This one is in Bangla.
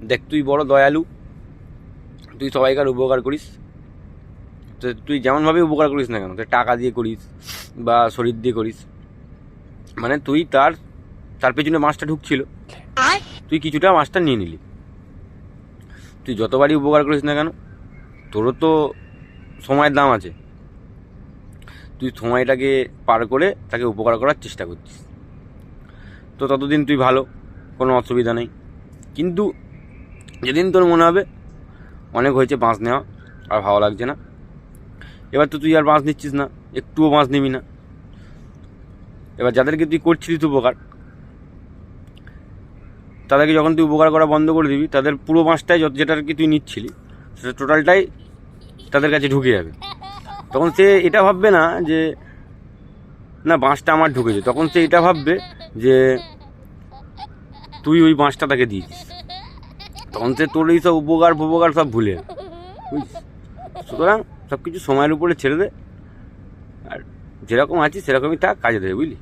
দেখ তুই বড় দয়ালু, তুই সবাইকার উপকার করিস। তো তুই যেমনভাবে উপকার করিস না কেন, তুই টাকা দিয়ে করিস বা শরীর দিয়ে করিস, মানে তুই তার পেছনে মাছটা ঢুকছিল, তুই কিছুটা মাছটা নিয়ে নিলি। তুই যতবারই উপকার করিস না কেন, তোরও তো সময়ের দাম আছে। তুই সময়টাকে পার করে তাকে উপকার করার চেষ্টা করছিস, তো ততদিন তুই ভালো, কোনো অসুবিধা নেই। কিন্তু যেদিন তোর মনে হবে অনেক হয়েছে বাঁশ নেওয়া, আর ভালো লাগছে না, এবার তো তুই আর বাঁশ নিচ্ছিস না, একটুও বাঁশ নিবি না। এবার যাদেরকে তুই করছিলিস উপকার, তাদেরকে যখন তুই উপকার করা বন্ধ করে দিবি, তাদের পুরো বাঁশটাই যেটা আর কি তুই নিচ্ছিলি, সেটা টোটালটাই তাদের কাছে ঢুকে যাবে। তখন সে এটা ভাববে না যে না বাঁশটা আমার ঢুকেছে, তখন সে এটা ভাববে যে তুই ওই বাঁশটা তাকে দিয়েছিস। তখন সে তোর এই সব উপকার সব ভুলে যাবে, বুঝছিস? সুতরাং সব কিছু সময়ের উপরে ছেড়ে দে, আর যেরকম আছিস সেরকমই থাক, কাজে দেবে, বুঝলি?